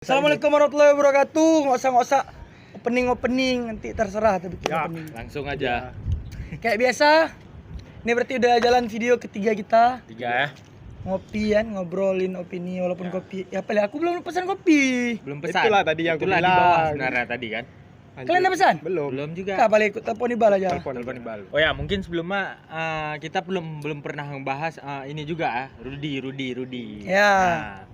Assalamualaikum warahmatullahi wabarakatuh. Nggak usah opening nanti terserah tapi Ya, opening. langsung aja. Kayak biasa. Ini berarti udah jalan video ketiga kita. Tiga ya. Ngopi kan, ngobrolin opini walaupun Ya. kopi. Ya paling aku belum pesan kopi. Belum pesan. Itulah tadi yang Itulah aku di bawah bilang. sebenarnya tadi kan. Kalian udah pesan? Belum. Belum juga. Kak paling ikut telepon Ibal aja. Telepon. Telepon. Oh ya, mungkin sebelumnya kita belum pernah membahas ini juga Rudi. Ya. Nah,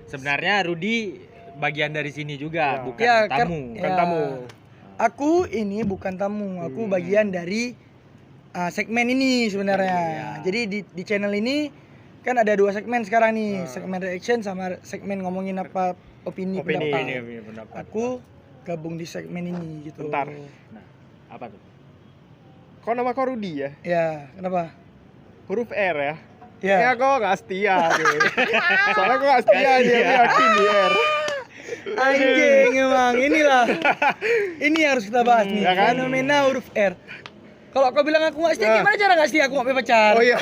sebenarnya Rudi bagian dari sini juga, Ya. bukan Ya, tamu. Bukan tamu. Aku ini bukan tamu, aku bagian dari segmen ini sebenarnya. Ya. Jadi di channel ini kan ada dua segmen sekarang nih, segmen reaction sama segmen ngomongin apa opini pendapat. Ini pendapat. Aku gabung di segmen ini gitu. Bentar. Nah, apa tuh? Kok nama kau Rudi ya? Ya, kenapa? Huruf R ya? Ya. Ya kok nggak setia tuh. Soalnya kok nggak setia dia yakin di R. Anjing emang inilah. Ini yang harus kita bahas nih. Ya kan? Fenomena huruf R. Kalau kau bilang aku nggak setia, gimana cara nggak setia aku nggak punya pacar? Oh iya.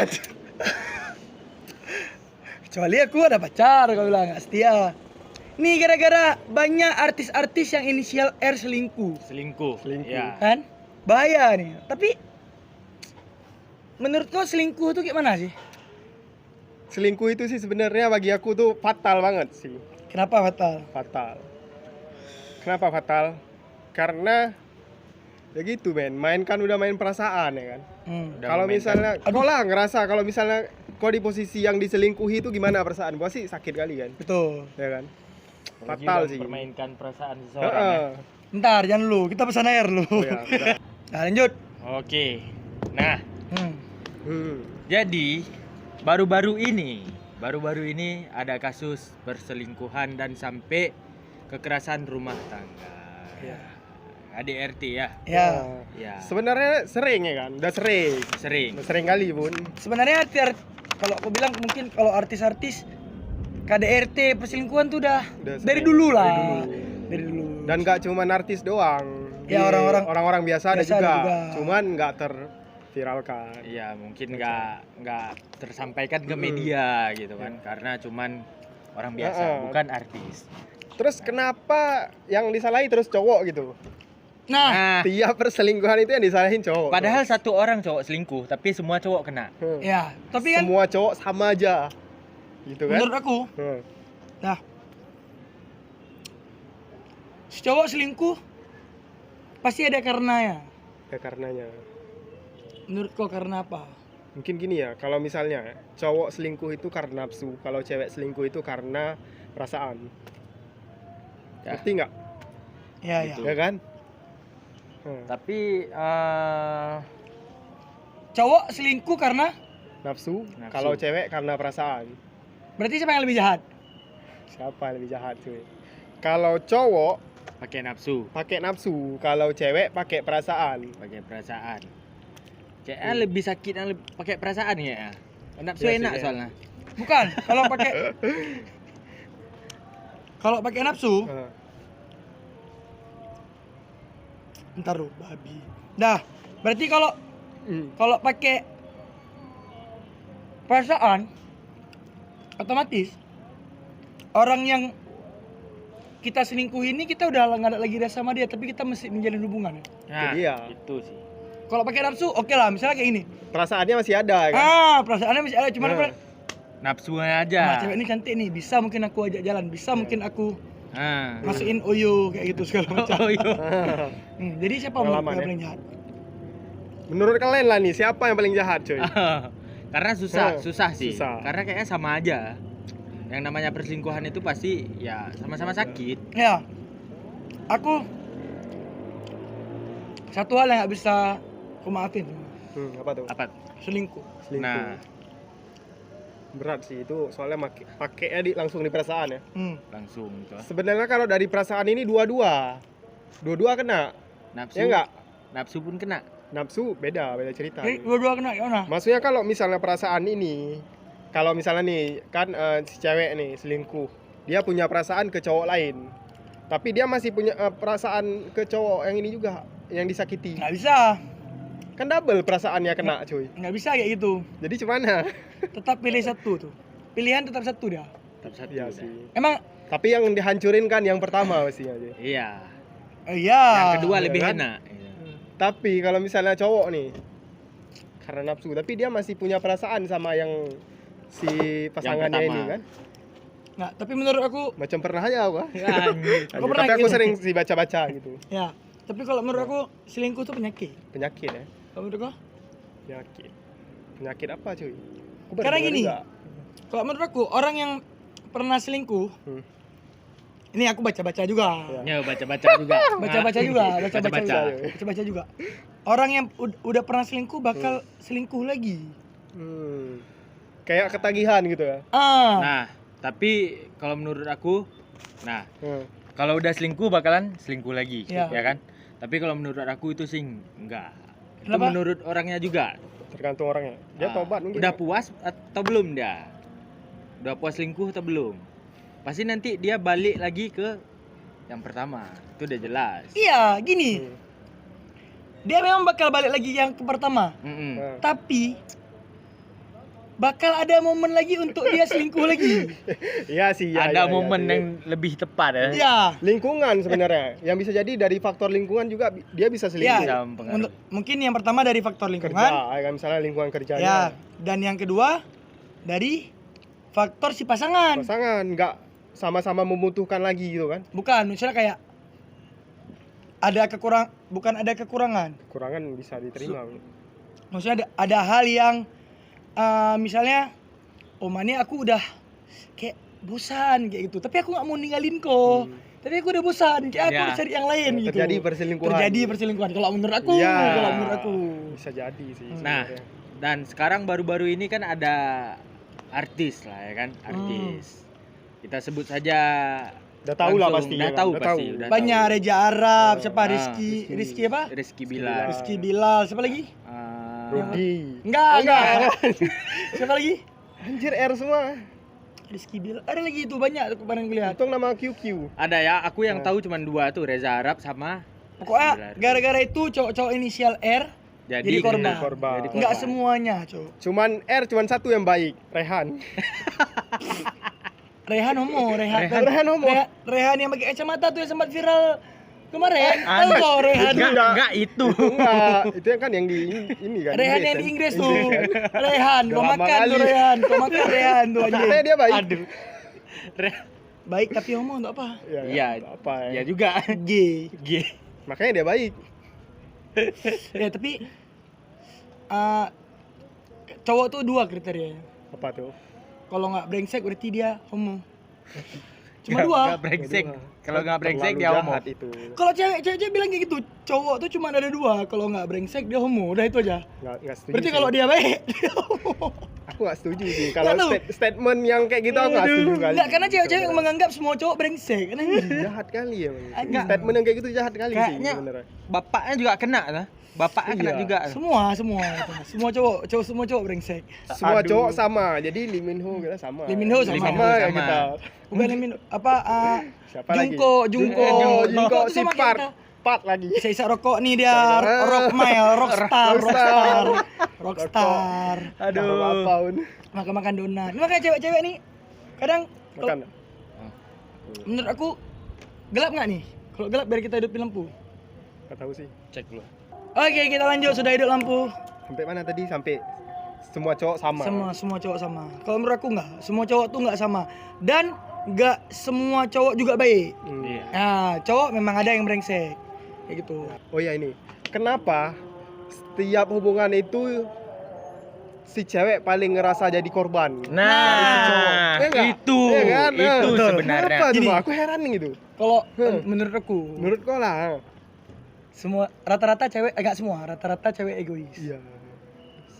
Kecuali aku ada pacar, kau bilang nggak setia. Nih gara-gara banyak artis-artis yang inisial R selingkuh, Selingkuh. Selingkuh. Ya. kan? Bahaya nih. Tapi menurut kau selingkuh tuh gimana sih? Selingkuh itu sih sebenarnya bagi aku tuh fatal banget sih. Kenapa fatal? Fatal. Kenapa fatal? Karena ya gitu main kan udah main perasaan ya kan. Udah Kalau memainkan. misalnya kau lah ngerasa kalau misalnya kau di posisi yang diselingkuhi itu gimana perasaan? Gua sih sakit kali kan. Betul. Ya kan? Apalagi Fatal udah sih. mempermainkan perasaan seseorang. Heeh. Ya. Bentar, jangan dulu. Kita pesan air dulu. Oh ya, udah. Nah, lanjut. Oke. Nah, Hmm. jadi baru-baru ini ada kasus perselingkuhan dan sampai kekerasan rumah tangga. Ya. ADRT ya. Ya. Ya. Sebenarnya sering ya kan? Udah sering. Sering. Udah sering kali pun. Sebenarnya kalau aku bilang mungkin kalau artis-artis KDRT perselingkuhan tuh udah Udah dari sering. dulu lah. Dari Dari dulu. Dan gak cuma artis doang. Ya, orang-orang biasa ada biasa ada juga. juga. Cuman nggak terviralkan. Iya, mungkin nggak tersampaikan ke media gitu kan. Karena cuman orang biasa, Heeh. bukan artis. Terus kenapa yang disalahi terus cowok gitu? Nah, Nah, Tiap perselingkuhan itu yang disalahin cowok. padahal satu orang cowok selingkuh, tapi semua cowok kena. ya, tapi kan Semua cowok sama aja. Gitu kan? menurut aku, Hmm. nah, si cowok selingkuh pasti ada karenanya. Ya karenanya. Menurut kau karena apa? Mungkin gini ya, kalau misalnya cowok selingkuh itu karena nafsu, kalau cewek selingkuh itu karena perasaan. Ya. Ngerti nggak? Ya, Gitu. ya. Ya kan? Tapi Cowok selingkuh karena Nafsu. Nafsu. Kalau cewek karena perasaan. berarti siapa yang lebih jahat? Siapa yang lebih jahat cuy? Kalau cowok pakai nafsu, pakai nafsu, kalau cewek pakai perasaan. pakai perasaan. Kayaknya lebih sakit yang pakai perasaan ya. Nafsu Iya sih, enak ya. soalnya. Bukan, kalau pakai nafsu, Nah, ntar lu babi. Dah, berarti kalau pakai perasaan otomatis orang yang kita selingkuh ini kita udah nggak ada lagi rasa sama dia tapi kita mesti menjalin hubungan. Nah, dia. itu sih. Kalau pakai nafsu oke lah, misalnya kayak ini. Perasaannya masih ada kan? Perasaannya masih ada cuman Nah. apa? Nafsunya aja. Nah, cewek ini cantik nih, bisa mungkin aku ajak jalan, bisa mungkin aku Nah. masukin oyo kayak gitu segala macam. Oh, iya. Jadi siapa menurut Pengalaman kau yang ya? paling jahat? Menurut kalian lah nih, siapa yang paling jahat cuy? Karena susah sih. Susah. Karena kayaknya sama aja. Yang namanya perselingkuhan itu pasti ya sama-sama sakit. Ya, aku satu hal yang nggak bisa aku maafin, Apa tuh? Apa? selingkuh. Selingkuh. Nah, Berat sih itu, soalnya pakainya langsung di perasaan ya. langsung gitu. Sebenarnya kalau dari perasaan ini dua-dua kena. Nafsu. Ya enggak? Nafsu pun kena. Nafsu beda cerita. Jadi dua-dua kena gimana? Maksudnya kalau misalnya perasaan ini, kalau misalnya nih kan si cewek nih selingkuh, dia punya perasaan ke cowok lain, tapi dia masih punya perasaan ke cowok yang ini juga, yang disakiti. Nggak bisa, Kan double perasaannya kena cuy. nggak bisa kayak gitu. Jadi gimana? Tetap pilih satu tuh. Pilihan tetap satu dia. Tetap satu. Iya udah. sih. Emang Tapi yang dihancurin kan yang pertama pastinya aja. Iya. Iya. Yang kedua iya lebih kan? enak. Iya. Tapi kalau misalnya cowok nih karena nafsu, tapi dia masih punya perasaan sama yang si pasangannya pertama. ini kan. Nggak, tapi menurut aku Macam pernah aja aku. Anjir. Aku pernah Tapi aku gitu. sering sih baca-baca gitu. ya, tapi kalau menurut aku selingkuh tuh penyakit. Penyakit ya. Kalau menurut kau? Penyakit. Penyakit apa cuy? Aku baru Karena dengar gini. juga. Kalau menurut aku orang yang pernah selingkuh, Hmm. ini aku baca-baca juga. Ya. Ya baca-baca juga. Baca-baca juga, baca-baca Baca-baca. juga. Baca-baca juga. Orang yang udah pernah selingkuh bakal selingkuh lagi. Hmm. Kayak ketagihan gitu ya. Ah. Nah, tapi kalau menurut aku, Hmm. kalau udah selingkuh bakalan selingkuh lagi, Iya. ya kan? Tapi kalau menurut aku itu sih enggak. Itu Kenapa? menurut orangnya juga. Tergantung orangnya. Dia tobat mungkin. Udah puas atau belum dia? Udah puas selingkuh atau belum? Pasti nanti dia balik lagi ke yang pertama. Itu udah jelas. Iya, gini. Hmm. Dia memang bakal balik lagi yang ke pertama. Mm-mm. Nah. Tapi bakal ada momen lagi untuk dia selingkuh lagi. Iya sih, ya, Ada ya, momen ya. yang lebih tepat ya. Iya. Lingkungan sebenarnya. Yang bisa jadi dari faktor lingkungan juga dia bisa selingkuh. Iya. Bisa mempengaruhi. Mungkin yang pertama dari faktor Kerja, lingkungan. kan misalnya lingkungan kerjanya. Ya, dan yang kedua dari faktor si pasangan. Pasangan nggak sama-sama membutuhkan lagi gitu kan. Bukan, misalnya kayak bukan ada kekurangan. Kekurangan bisa diterima. Maksudnya ada hal yang misalnya ini aku udah kayak bosan kayak gitu. Tapi aku nggak mau ninggalin kok. Hmm. Tapi aku udah bosan, kayak aku Ya. harus cari yang lain gitu. Terjadi perselingkuhan. Terjadi perselingkuhan kalau menurut aku, Iya. kalau menurut aku. Bisa jadi sih. Nah, sebenarnya. dan sekarang baru-baru ini kan ada artis lah ya kan, artis. Kita sebut saja Udah tahu lah langsung, pasti. udah ya kan? tahu Udah pasti, tahu. udah Banyak tahu. Reza Arab, siapa Ah, Rizky apa? Rizky Bilar. Rizky Bilal, siapa lagi? Rudi. Enggak. Siapa lagi? Anjir R semua. Rizky Bilal. Ada lagi itu banyak tuh kemarin gue lihat. Untung nama QQ. Ada ya, aku yang Nah. tahu cuma dua tuh, Reza Arab sama Pokoknya Bilar. gara-gara itu cowok-cowok inisial R jadi korban. kena. Korban. Jadi Enggak korban. semuanya, cowok. Cuman R cuman satu yang baik, Rehan. Rehan homo, Rehan homo. Rehan yang pakai kacamata tuh yang sempat viral kemarin. Tahu Aneh. kok Rehan? Enggak itu. Enggak, itu yang kan yang di ini kan. Rehan yang di Inggris tuh. Rehan, kau Udah lama makan tuh kali. Rehan, kau makan Rehan tuh Katanya anjing. dia baik. Aduh. Baik tapi homo untuk apa? Ya, Iya. apa ya. Ya juga. Gay. G. Makanya dia baik. Ya tapi cowok tuh dua kriterianya. Apa tuh? Kalau nggak brengsek berarti dia homo. Cuma dua. Enggak brengsek. Dua. Kalau enggak brengsek Terlalu dia homo. jahat itu. Kalau cewek bilang kayak gitu, cowok tuh cuma ada dua. Kalau nggak brengsek dia homo, udah itu aja. Enggak setuju. Berarti sih. kalau dia baik, dia homo. Aku enggak setuju sih. Kalau Nggak tahu. statement yang kayak gitu aku enggak setuju kali. Nggak, karena cewek-cewek menganggap semua cowok brengsek. Kan anjing. jahat kali ya. Bang. Enggak. Statement yang kayak gitu jahat kali sih Kayaknya sebenarnya. bapaknya juga kena lah. Bapaknya kena Iya. juga. Semua cowok brengsek. Semua Aduh. cowok sama. Jadi Lee Min Ho kita sama. Lee Min Ho sama. Sama ya Sama. kita. Bukan Lemin apa Siapa lagi? Jungkook Jungkook tuh si sama kayak kita. Part lagi. Isa rokok nih dia rockstar. Aduh. Apa pun. Makan donat. Ini makanya cewek-cewek nih kadang Makan. menurut aku gelap nggak nih? Kalau gelap biar kita hidupin lampu. Enggak tahu sih. Cek dulu. Oke, kita lanjut, sudah hidup lampu. Sampai mana tadi? Sampai semua cowok sama. Semua cowok sama. Kalau menurut aku nggak, semua cowok tuh nggak sama. Dan nggak semua cowok juga baik. Hmm. Iya. Nah, cowok memang ada yang brengsek. Kayak gitu. Oh ya ini. Kenapa setiap hubungan itu si cewek paling ngerasa jadi korban? Nah, Iya nggak? itu Iya kan? itu Betul. sebenarnya. Kenapa tuh? Gini. Bang? Aku heran gitu. Kalau Hmm. menurut aku, Menurut kau lah. semua rata-rata cewek agak semua, rata-rata cewek egois. Iya.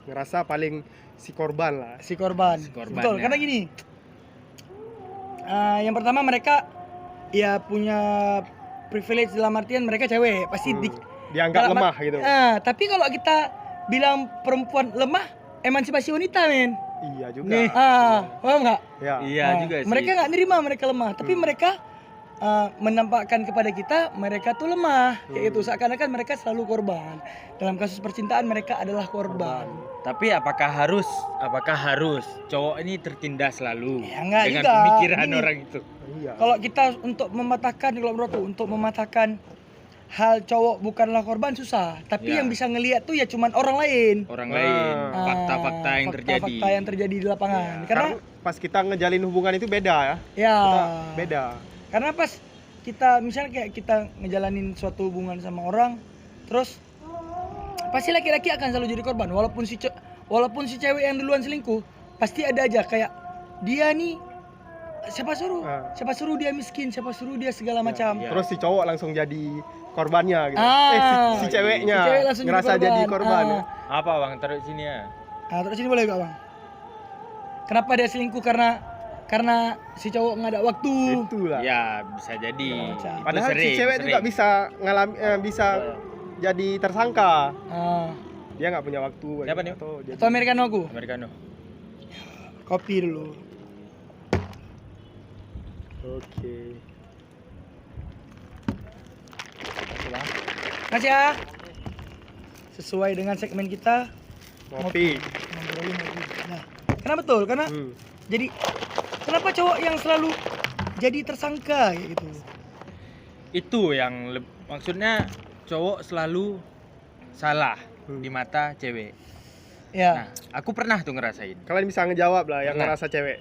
Ngerasa paling si korban lah. Si korban. Si korban, Betul, ya. karena gini. Yang pertama mereka ya punya privilege dalam artian mereka cewek, pasti Dianggap dalam lemah gitu. tapi kalau kita bilang perempuan lemah, emansipasi wanita, men. Iya juga. Nih. Paham nggak? Ya. Iya Nah, juga sih. mereka nggak nerima mereka lemah, tapi mereka menampakkan kepada kita mereka tuh lemah kayak gitu, seakan-akan mereka selalu korban. Dalam kasus percintaan mereka adalah korban. Tapi apakah harus cowok ini tertindas selalu Ya, enggak dengan juga. pemikiran Gini. orang itu? Iya. Kalau kita untuk mematahkan, kalau menurutku untuk mematahkan hal cowok bukanlah korban susah, tapi Ya. yang bisa ngelihat tuh ya cuman orang lain. Orang lain, Ah. fakta-fakta yang terjadi. Fakta yang terjadi di lapangan. Ya. Karena Pas kita ngejalin hubungan itu beda ya. ya Kita beda. karena pas kita misalnya kayak kita ngejalanin suatu hubungan sama orang, terus pasti laki-laki akan selalu jadi korban. Walaupun si cewek yang duluan selingkuh, pasti ada aja kayak dia nih siapa suruh dia miskin, siapa suruh dia segala macam. Ya. Terus si cowok langsung jadi korbannya gitu. Ah, si ceweknya si cewek langsung ngerasa jadi korban. Apa bang? Taruh sini ya. Terus sini boleh gak bang? Kenapa dia selingkuh? Karena si cowok nggak ada waktu. Itulah. Ya bisa jadi. Macam. Itu Padahal sering, si cewek sering. juga bisa jadi tersangka. Ah, Dia nggak punya waktu. Siapa nih? atau Americano aku? Americano. Kopi dulu. Oke. Makasih ya. Sesuai dengan segmen kita. Ngopi. Ngobrolin lagi. Nah, karena betul, karena Hmm. jadi kenapa cowok yang selalu jadi tersangka kayak gitu? Itu yang maksudnya cowok selalu salah di mata cewek. Ya. Nah, aku pernah tuh ngerasain. Kalian bisa ngejawab lah yang Pernah. ngerasa cewek.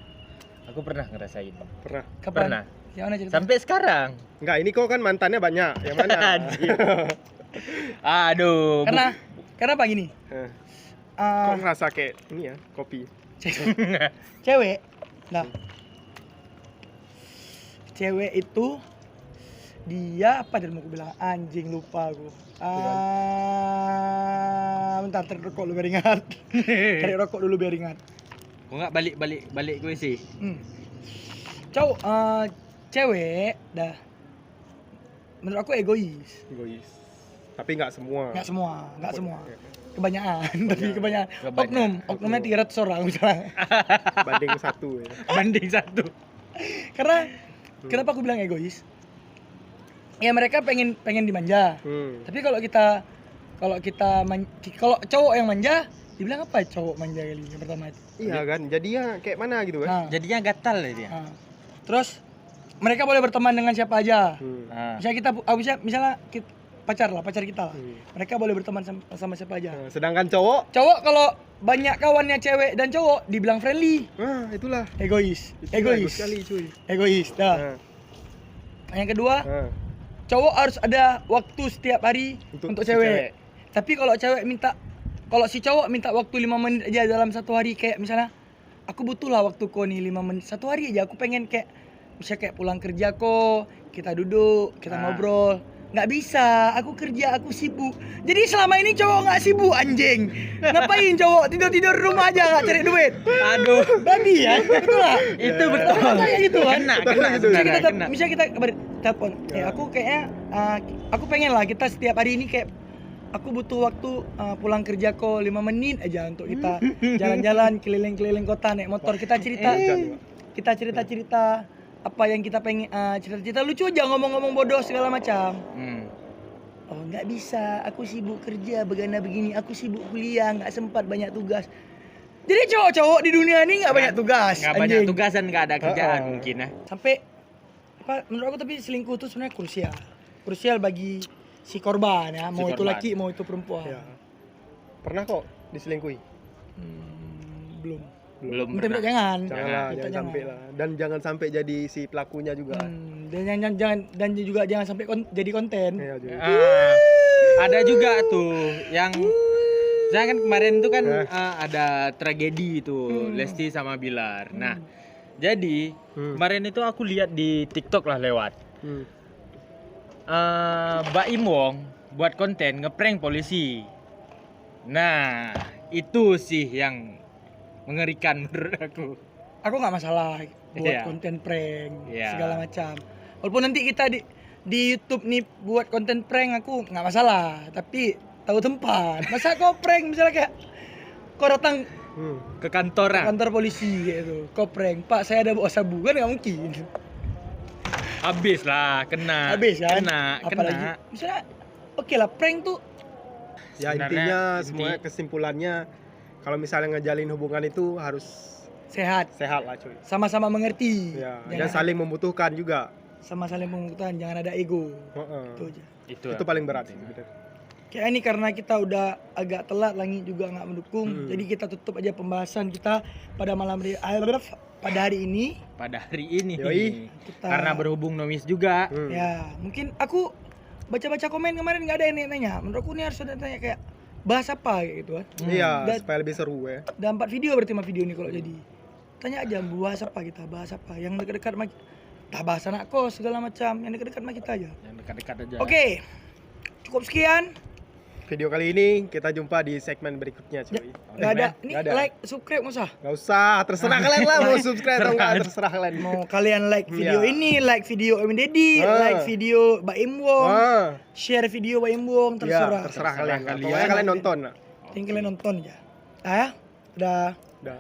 Aku pernah ngerasain. Pernah. Kapan? Pernah. Yang mana cerita? Sampai sekarang. Enggak, ini kok kan mantannya banyak. Yang mana? Anjir. Aduh. Karena apa gini? Eh, Ah, Kok ngerasa kayak ini ya, kopi. cewek. Nah. Cewek itu dia apa tadi mau aku bilang? Anjing lupa aku. Bentar tarik rokok dulu biar ingat. Tarik rokok dulu biar ingat. Kok nggak balik gue sih? Cowok, cewek dah. Menurut aku egois. Egois. Tapi nggak semua. Nggak semua. Ya, Kebanyakan, tapi kebanyakan. Kebanyakan. Oknumnya 300 orang misalnya. banding satu ya. Banding satu. Karena kenapa aku bilang egois? Ya mereka pengen dimanja. Tapi kalau cowok yang manja, dibilang apa cowok manja kali yang pertama itu? Iya kan, jadinya kayak mana gitu kan? Nah, Jadinya gatal ya dia. nah. Terus mereka boleh berteman dengan siapa aja. Nah, Misalnya pacar kita lah. Mereka boleh berteman sama siapa aja. Nah, sedangkan cowok, Cowok kalau banyak kawannya cewek dan cowok dibilang friendly, itulah. egois. Bagus sekali cuy. Egois. Dah. Nah, Yang kedua, nah, cowok harus ada waktu setiap hari untuk si cewek. Tapi kalau si cowok minta waktu 5 menit aja dalam satu hari, kayak misalnya aku butuh lah waktu kau nih 5 menit satu hari aja, aku pengen kayak misalnya kayak pulang kerja kok kita duduk, kita ngobrol. Nggak bisa, aku kerja, aku sibuk. Jadi selama ini cowok nggak sibuk anjing. Ngapain cowok tidur rumah aja nggak cari duit? aduh. Babi ya, itulah. Itu betul. Kayak gitu kan. Kena Misalnya kita, kena. misalnya kita telepon, aku kayaknya aku pengen lah kita setiap hari ini kayak aku butuh waktu pulang kerja kok 5 menit aja untuk kita jalan-jalan keliling-keliling kota naik motor, kita cerita apa yang kita pengen, cerita-cerita lucu aja, ngomong-ngomong bodoh segala macam. Oh nggak bisa, aku sibuk kerja begini, aku sibuk kuliah, nggak sempat, banyak tugas. Jadi cowok-cowok di dunia ini nggak banyak tugas, Nggak banyak anjing. tugas dan nggak ada kerjaan mungkin ya. Sampai menurut aku tapi selingkuh itu sebenarnya krusial bagi si korban ya, mau itu korban. laki mau itu perempuan. ya. Pernah kok diselingkuhi. Belum. Belum Minta pernah. jangan. Janganlah, Minta jangan sampai lah. Dan jangan sampai jadi si pelakunya juga. Dan juga jangan sampai jadi konten. Iya, juga. Ada juga tuh yang saya kan kemarin tuh kan ada tragedi itu Lesti sama Bilar. Nah, jadi kemarin itu aku lihat di TikTok lah lewat. Mbak Im Wong buat konten ngeprank polisi. Nah, itu sih yang mengerikan menurut aku. Aku nggak masalah buat Iya. konten prank Iya. segala macam. Walaupun nanti kita di YouTube nih buat konten prank, aku nggak masalah. Tapi tahu tempat. Masa kau prank misalnya kayak kau datang Ke kantor kantor polisi gitu, kau prank, Pak saya ada bawa sabu, kan nggak mungkin. Habis lah, kena. Habis kan? Kena. Misalnya oke lah prank tuh Ya Sebenarnya intinya semuanya kesimpulannya kalau misalnya ngejalin hubungan itu harus sehat, sehat lah cuy. sama-sama mengerti. Ya, Jangan dan saling membutuhkan juga. sama saling membutuhkan, jangan ada ego. Heeh. Itu aja. Itu paling berat sih bener. Kayak ini karena kita udah agak telat, langit juga nggak mendukung. Jadi kita tutup aja pembahasan kita pada pada hari ini. Pada hari ini. Yoi. Kita- Karena berhubung nomis juga. Ya, mungkin aku baca-baca komen kemarin nggak ada yang nanya. Menurut aku nih harus ada tanya kayak bahas apa kayak gitu kan. Iya, Dan- supaya lebih seru ya. Ada 4 video berarti 5 video nih kalau jadi. Tanya aja bahas apa kita, bahas apa. Yang dekat-dekat sama kita, bahas anak kos segala macam. Yang dekat-dekat sama kita aja. Yang dekat-dekat aja. Oke. Cukup sekian. Video kali ini kita jumpa di segmen berikutnya cuy. Nggak ada. Ini Nggak ada. like, subscribe nggak usah. Nggak usah, terserah kalian lah mau subscribe atau enggak, terserah kalian. Mau kalian like video Iya. ini, like video Emin Dedi, Ah. like video Mbak Im Wong, share video Mbak Im Wong, Ya, terserah. terserah kalian. Terserah Pokoknya kalian nonton. Yang kalian nonton aja. Ah ya? Udah. Udah.